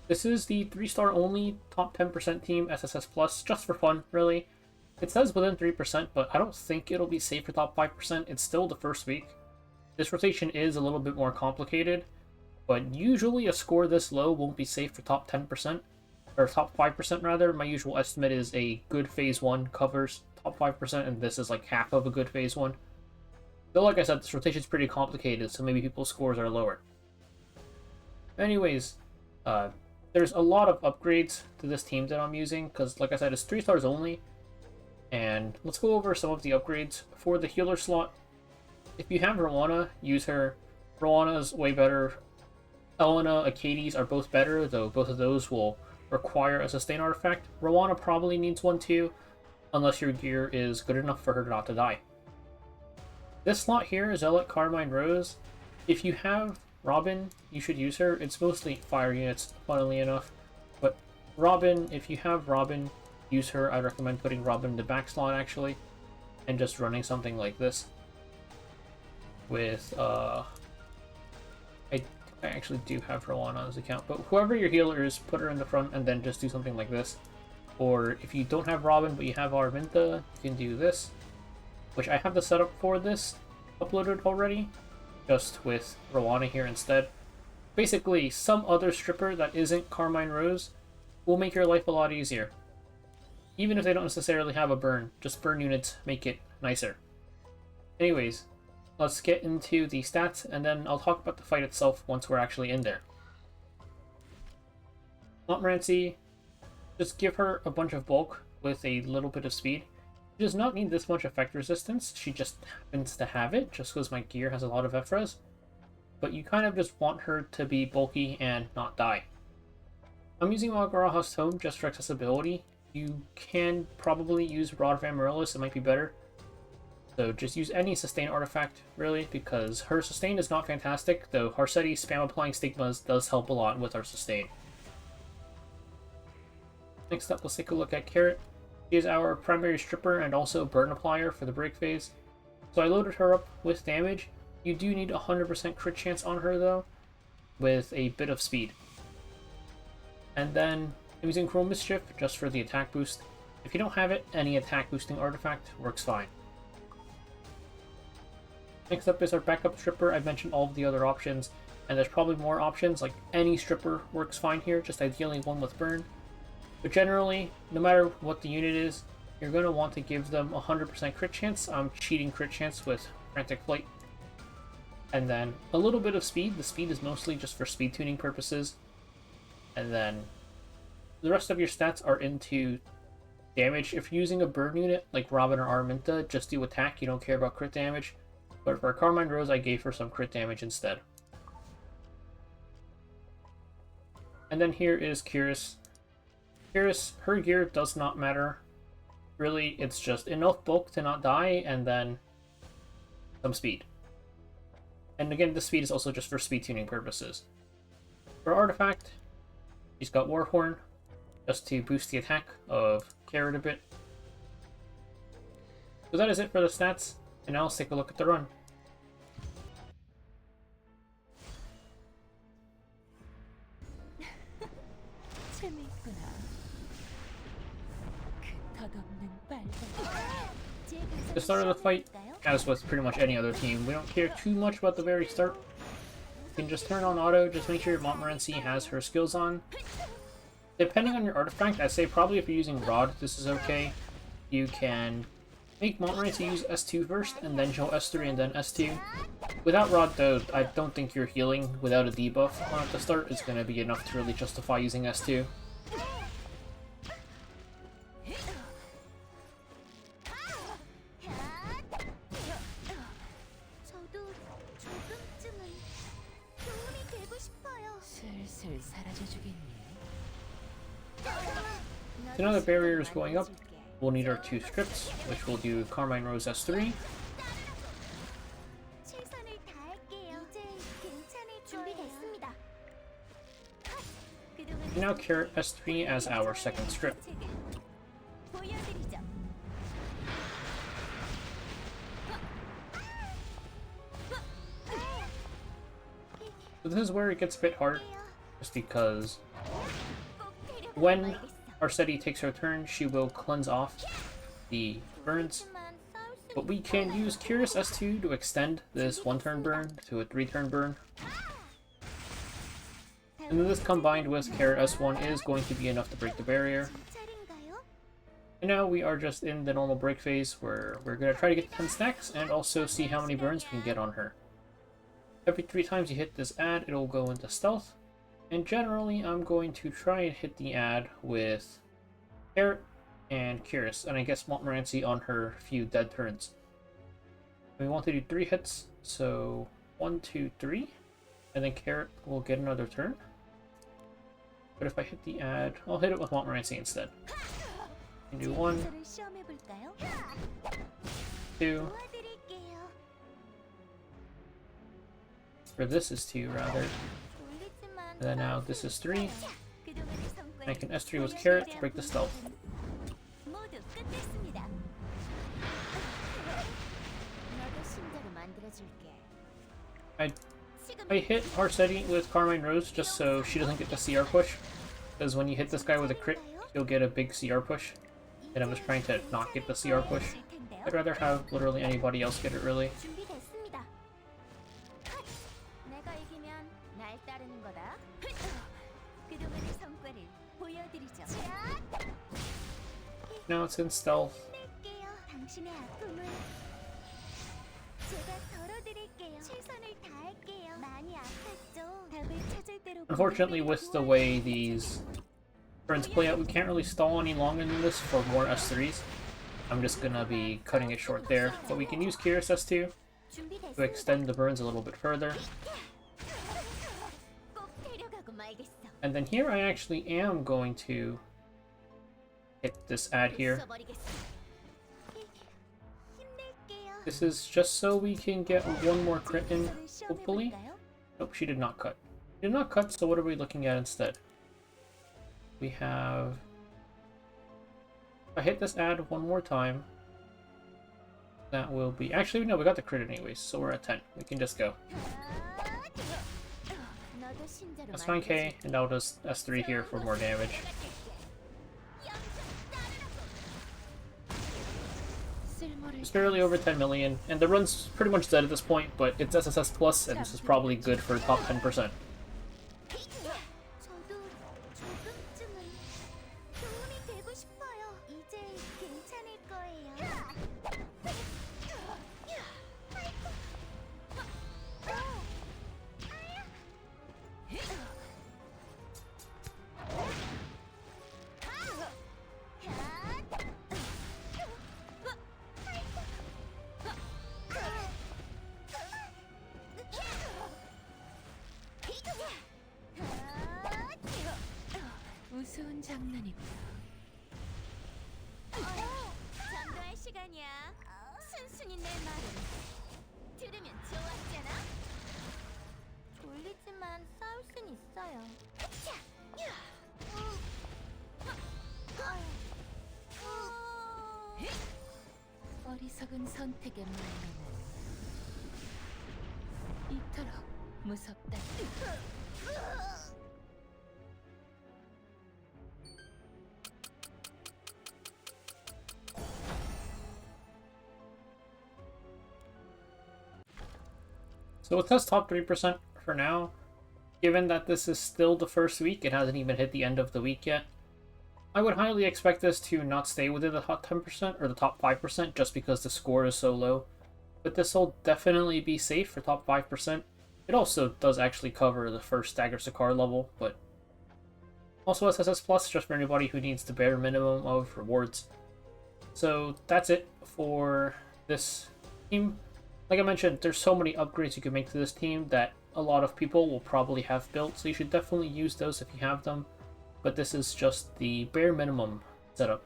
This is the 3-star only top 10% team SSS Plus, just for fun, really. It says within 3%, but I don't think it'll be safe for top 5%. It's still the first week. This rotation is a little bit more complicated, but usually a score this low won't be safe for top 10%, or top 5% rather. My usual estimate is a good phase 1 covers top 5%, and this is like half of a good phase 1. Though, like I said, this rotation is pretty complicated, so maybe people's scores are lower. Anyways, there's a lot of upgrades to this team that I'm using, because like I said, it's 3 stars only. And let's go over some of the upgrades. For the healer slot, if you have Rowana, use her. Rowana's way better. Elena, Acades are both better, though both of those will require a sustain artifact. Rowana probably needs one too, unless your gear is good enough for her not to die. This slot here, Zealot, Carmainerose, if you have Robin, you should use her. It's mostly fire units, funnily enough. But Robin, if you have Robin, use her. I recommend putting Robin in the back slot, actually, and just running something like this. With, I actually do have Rowan on his account, but whoever your healer is, put her in the front and then just do something like this. Or if you don't have Robin but you have Araminta, you can do this, which I have the setup for this uploaded already, just with Rowana here instead. Basically, some other stripper that isn't Carmainerose will make your life a lot easier. Even if they don't necessarily have a burn, just burn units make it nicer. Anyways, let's get into the stats, and then I'll talk about the fight itself once we're actually in there. Montmorancy, just give her a bunch of bulk with a little bit of speed. She does not need this much effect resistance, she just happens to have it, just because my gear has a lot of F-res. But you kind of just want her to be bulky and not die. I'm using Magaraha's Tome just for accessibility. You can probably use Rod of Amaryllis, it might be better. So just use any sustain artifact, really, because her sustain is not fantastic, though Harsetti spam applying stigmas does help a lot with our sustain. Next up, let's take a look at Carrot. She is our primary stripper and also burn applier for the break phase. So I loaded her up with damage. You do need 100% crit chance on her, though, with a bit of speed. And then I'm using Chrome Mischief just for the attack boost. If you don't have it, any attack boosting artifact works fine. Next up is our backup stripper. I've mentioned all of the other options, and there's probably more options, like any stripper works fine here, just ideally one with burn. But generally, no matter what the unit is, you're going to want to give them 100% crit chance. I'm cheating crit chance with Frantic Flight. And then a little bit of speed. The speed is mostly just for speed tuning purposes. And then the rest of your stats are into damage. If you're using a burn unit like Robin or Araminta, just do attack. You don't care about crit damage. But for Carmainerose, I gave her some crit damage instead. And then here is Kiris. Kiris, her gear does not matter. Really, it's just enough bulk to not die, and then some speed. And again, the speed is also just for speed tuning purposes. For Artifact, she's got Warhorn, just to boost the attack of Carrot a bit. So that is it for the stats, and now let's take a look at the run. The start of the fight, as with pretty much any other team, we don't care too much about the very start. You can just turn on auto, just make sure Montmorancy has her skills on. Depending on your artifact, I'd say probably if you're using Rod, this is okay. You can make Montmorancy use S2 first, and then show S3 and then S2. Without Rod though, I don't think your healing without a debuff on at the start is going to be enough to really justify using S2. So now the barrier is going up, we'll need our 2 scripts, which will do Carmainerose S3. And now Carrot S3 as our second script. So this is where it gets a bit hard, just because When Harsetti takes her turn, she will cleanse off the burns. But we can use Kiris S2 to extend this 1-turn burn to a 3-turn burn. And then this combined with Carrot S1 is going to be enough to break the barrier. And now we are just in the normal break phase where we're going to try to get 10 stacks and also see how many burns we can get on her. Every 3 times you hit this ad, it'll go into stealth. And generally, I'm going to try and hit the ad with Carrot and Kiris, and I guess Montmorancy on her few dead turns. We want to do 3 hits, so 1, 2, 3, and then Carrot will get another turn. But if I hit the ad, I'll hit it with Montmorancy instead. And do 1, 2, or this is 2 rather. And then now this is 3. And I can S3 with Carrot to break the stealth. I hit Harsetti with Carmainerose just so she doesn't get the CR push. Because when you hit this guy with a crit, you'll get a big CR push. And I'm just trying to not get the CR push. I'd rather have literally anybody else get it really. Now it's in stealth. Unfortunately, with the way these turns play out, we can't really stall any longer than this for more S3s. I'm just gonna be cutting it short there, but we can use Kiris S2 to extend the burns a little bit further. And then here I actually am going to hit this ad here. This is just so we can get one more crit in, hopefully. Nope, she did not cut. She did not cut, so what are we looking at instead? We have... If I hit this ad one more time, that will be... Actually, no, we got the crit anyways, so we're at 10. We can just go. That's 9k, and I'll just S3 here for more damage. It's barely over 10 million, and the run's pretty much dead at this point, but it's SSS plus, and this is probably good for top 10%. 우스운 장난이구나. 장도할 시간이야. 순순히 내 말을 들으면 좋았잖아. 졸리지만 싸울 순 있어요. 어리석은 선택의 말로는 이토록 무섭다. So we'll test top 3% for now. Given that this is still the first week, it hasn't even hit the end of the week yet. I would highly expect this to not stay within the top 10% or the top 5% just because the score is so low. But this will definitely be safe for top 5%. It also does actually cover the first Stagger Sakar level, but also SSS Plus just for anybody who needs the bare minimum of rewards. So that's it for this team. Like I mentioned, there's so many upgrades you can make to this team that a lot of people will probably have built, so you should definitely use those if you have them. But this is just the bare minimum setup.